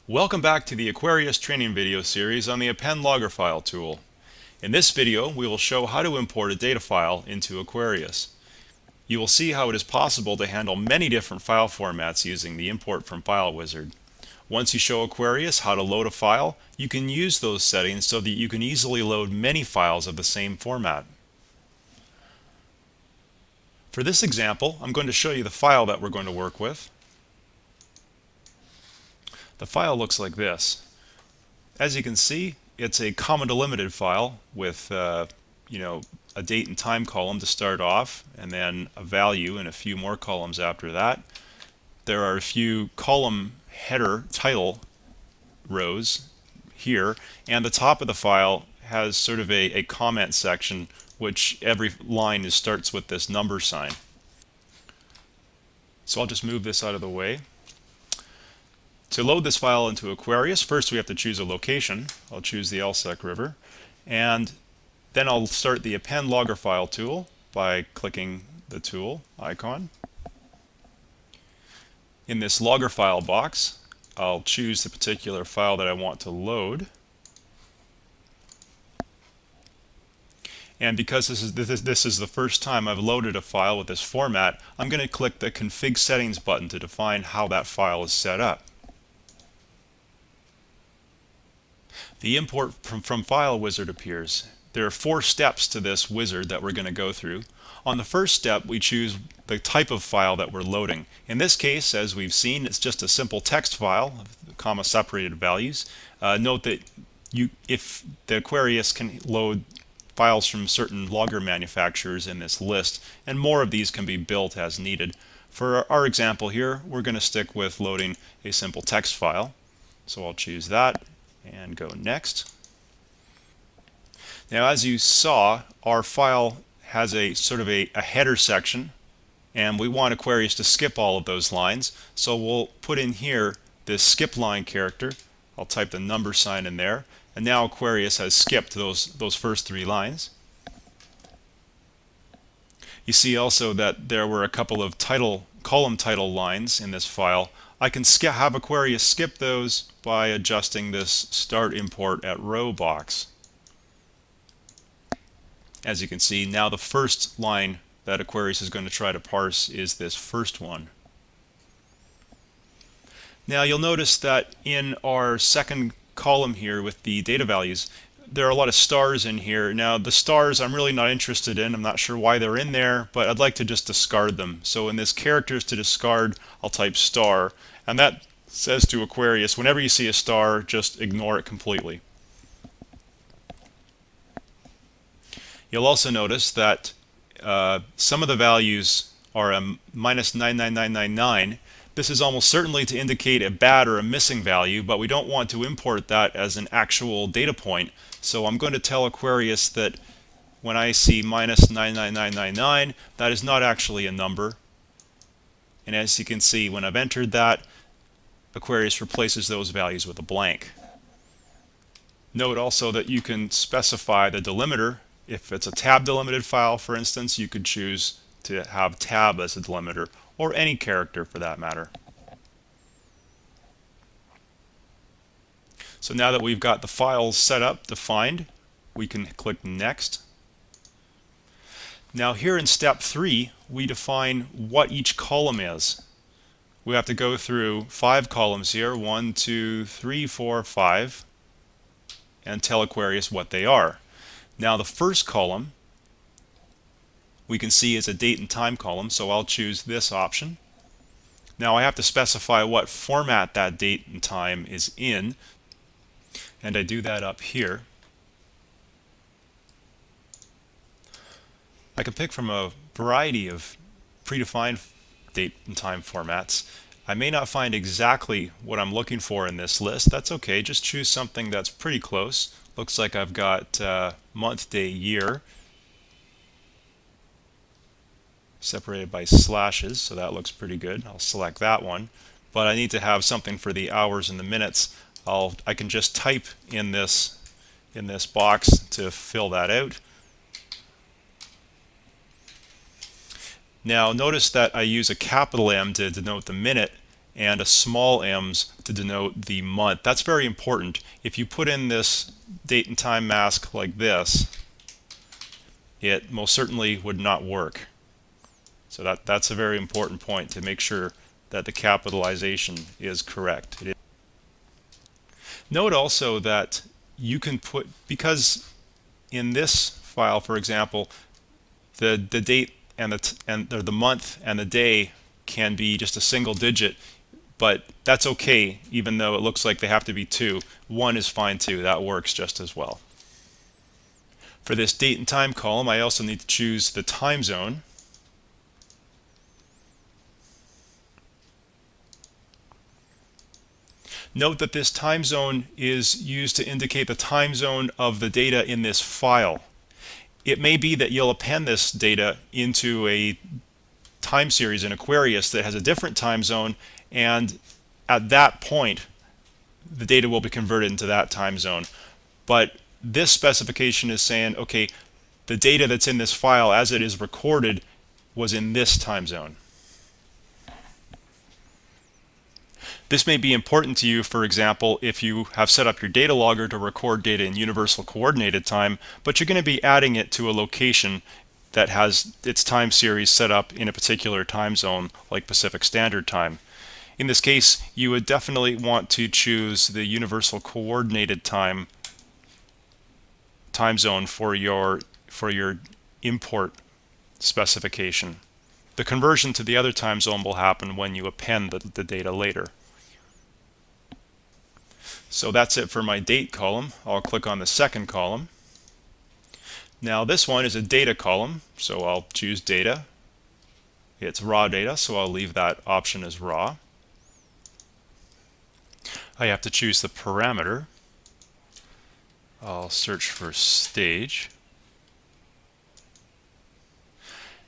Welcome back to the Aquarius training video series on the Append logger file tool. In this video, we will show how to import a data file into Aquarius. You will see how it is possible to handle many different file formats using the Import from File wizard. Once you show Aquarius how to load a file, you can use those settings so that you can easily load many files of the same format. For this example, I'm going to show you the file that we're going to work with. The file looks like this. As you can see, it's a comma delimited file with a date and time column to start off, and then a value and a few more columns after that. There are a few column header title rows here, and the top of the file has sort of a comment section, which every line starts with this number sign. So I'll just move this out of the way. To load this file into Aquarius, first we have to choose a location. I'll choose the LSEC River, and then I'll start the Append logger file tool by clicking the tool icon. In this logger file box, I'll choose the particular file that I want to load. And because this is the first time I've loaded a file with this format, I'm going to click the Config Settings button to define how that file is set up. The Import from File wizard appears. There are 4 steps to this wizard that we're going to go through. On the first step, we choose the type of file that we're loading. In this case, as we've seen, it's just a simple text file, comma separated values. Note that if the Aquarius can load files from certain logger manufacturers in this list, and more of these can be built as needed. For our example here, we're going to stick with loading a simple text file. So I'll choose that and go next. Now, as you saw, our file has a sort of a header section, and we want Aquarius to skip all of those lines. So we'll put in here this skip line character. I'll type the number sign in there, and now Aquarius has skipped those first 3 lines. You see also that there were a couple of column title lines in this file. I can have Aquarius skip those by adjusting this Start Import at Row box. As you can see, now the first line that Aquarius is going to try to parse is this first one. Now you'll notice that in our second column here with the data values, there are a lot of stars in here. Now the stars I'm really not interested in. I'm not sure why they're in there, but I'd like to just discard them. So in this characters to discard, I'll type star, and that says to Aquarius, whenever you see a star, just ignore it completely. You'll also notice that some of the values are a -99999. This is almost certainly to indicate a bad or a missing value, but we don't want to import that as an actual data point. So I'm going to tell Aquarius that when I see -99999, that is not actually a number. And as you can see, when I've entered that, Aquarius replaces those values with a blank. Note also that you can specify the delimiter. If it's a tab delimited file, for instance, you could choose to have tab as a delimiter, or any character for that matter. So now that we've got the files set up, defined, we can click Next. Now here in step 3, we define what each column is. We have to go through 5 columns here, 1, 2, 3, 4, 5, and tell Aquarius what they are. Now the first column we can see is a date and time column, so I'll choose this option. Now I have to specify what format that date and time is in, and I do that up here. I can pick from a variety of predefined date and time formats. I may not find exactly what I'm looking for in this list. That's okay, just choose something that's pretty close. Looks like I've got month, day, year separated by slashes, so that looks pretty good. I'll select that one, but I need to have something for the hours and the minutes. I can just type in this box to fill that out. Now notice that I use a capital M to denote the minute, and a small m's to denote the month. That's very important. If you put in this date and time mask like this, it most certainly would not work. So that's a very important point to make sure that the capitalization is correct. Note also that you can put, because in this file, for example, the date and the month and the day can be just a single digit, but that's okay even though it looks like they have to be two. One is fine too. That works just as well. For this date and time column, I also need to choose the time zone. Note that this time zone is used to indicate the time zone of the data in this file. It may be that you'll append this data into a time series in Aquarius that has a different time zone, and at that point the data will be converted into that time zone. But this specification is saying, okay, the data that's in this file as it is recorded was in this time zone. This may be important to you, for example, if you have set up your data logger to record data in universal coordinated time, but you're going to be adding it to a location that has its time series set up in a particular time zone like Pacific Standard Time. In this case, you would definitely want to choose the universal coordinated time zone for your import specification. The conversion to the other time zone will happen when you append the data later. So that's it for my date column. I'll click on the second column. Now this one is a data column, so I'll choose data. It's raw data, so I'll leave that option as raw. I have to choose the parameter. I'll search for stage.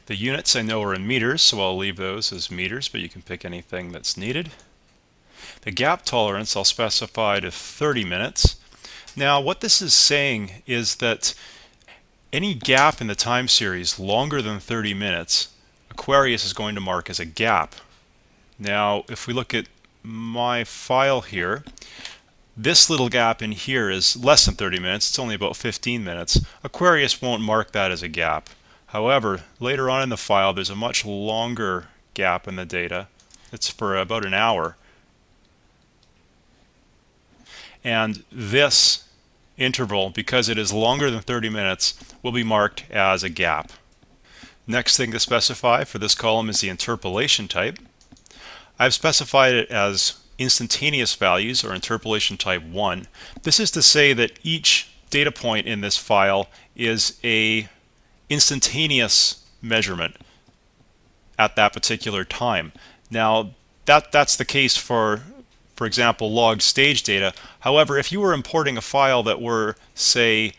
The units I know are in meters, so I'll leave those as meters, but you can pick anything that's needed. The gap tolerance I'll specify to 30 minutes. Now what this is saying is that any gap in the time series longer than 30 minutes, Aquarius is going to mark as a gap. Now if we look at my file here, this little gap in here is less than 30 minutes, it's only about 15 minutes. Aquarius won't mark that as a gap. However, later on in the file there's a much longer gap in the data. It's for about an hour. And this interval, because it is longer than 30 minutes, will be marked as a gap. Next thing to specify for this column is the interpolation type. I've specified it as instantaneous values, or interpolation type 1. This is to say that each data point in this file is a instantaneous measurement at that particular time. Now that's the case for example, logged stage data. However, if you were importing a file that were, say,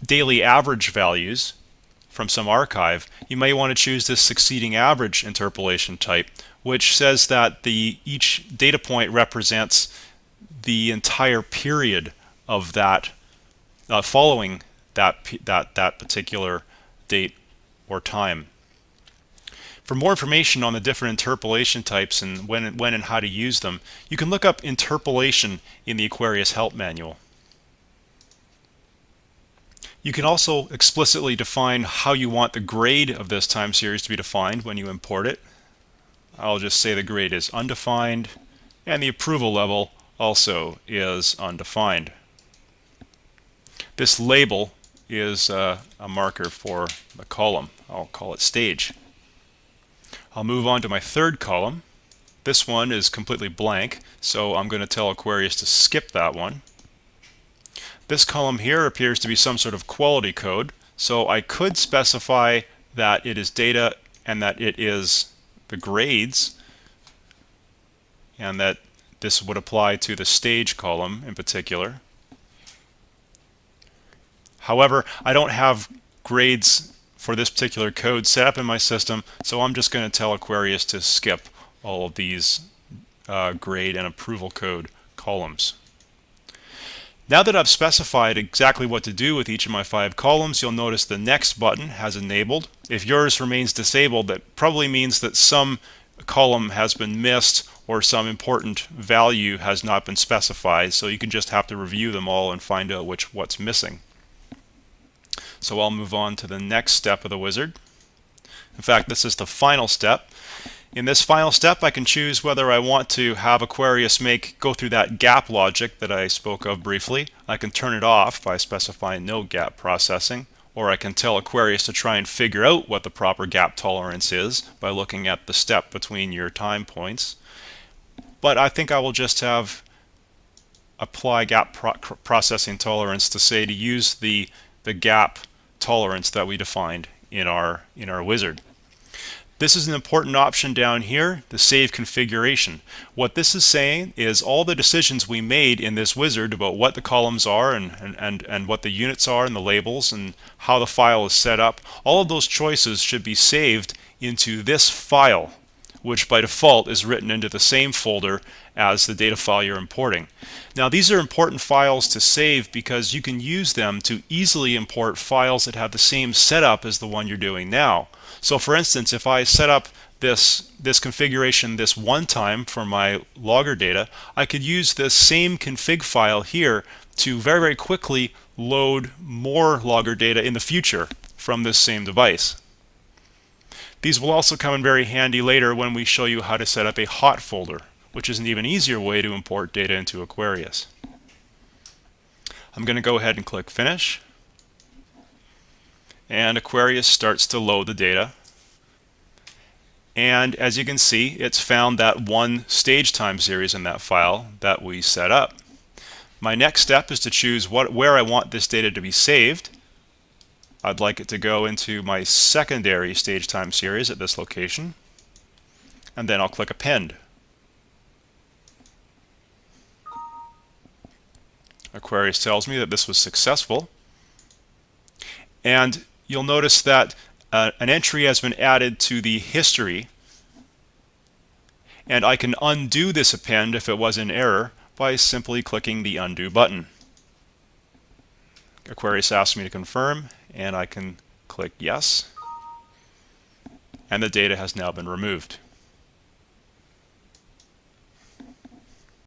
daily average values from some archive, you may want to choose this succeeding average interpolation type, which says that each data point represents the entire period of that following that particular date or time. For more information on the different interpolation types and when and how to use them, you can look up interpolation in the Aquarius Help Manual. You can also explicitly define how you want the grade of this time series to be defined when you import it. I'll just say the grade is undefined, and the approval level also is undefined. This label is a marker for the column. I'll call it stage. I'll move on to my third column. This one is completely blank, so I'm going to tell Aquarius to skip that one. This column here appears to be some sort of quality code, so I could specify that it is data and that it is the grades, and that this would apply to the stage column in particular. However, I don't have grades for this particular code set up in my system, so I'm just going to tell Aquarius to skip all of these grade and approval code columns. Now that I've specified exactly what to do with each of my 5 columns, you'll notice the next button has enabled. If yours remains disabled, that probably means that some column has been missed or some important value has not been specified, so you can just have to review them all and find out what's missing. So I'll move on to the next step of the wizard. In fact, this is the final step. In this final step, I can choose whether I want to have Aquarius go through that gap logic that I spoke of briefly. I can turn it off by specifying no gap processing, or I can tell Aquarius to try and figure out what the proper gap tolerance is by looking at the step between your time points. But I think I will just have apply gap processing tolerance to say to use the gap tolerance that we defined in our wizard. This is an important option down here, the save configuration. What this is saying is all the decisions we made in this wizard about what the columns are and what the units are and the labels and how the file is set up, all of those choices should be saved into this file, which by default is written into the same folder as the data file you're importing. Now these are important files to save because you can use them to easily import files that have the same setup as the one you're doing now. So for instance, if I set up this configuration this one time for my logger data, I could use this same config file here to very, very quickly load more logger data in the future from this same device. These will also come in very handy later when we show you how to set up a hot folder, which is an even easier way to import data into Aquarius. I'm going to go ahead and click Finish. And Aquarius starts to load the data. And as you can see, it's found that one stage time series in that file that we set up. My next step is to choose where I want this data to be saved. I'd like it to go into my secondary stage time series at this location. And then I'll click Append. Aquarius tells me that this was successful. And you'll notice that an entry has been added to the history, and I can undo this append if it was in error by simply clicking the undo button. Aquarius asks me to confirm, and I can click yes, and the data has now been removed.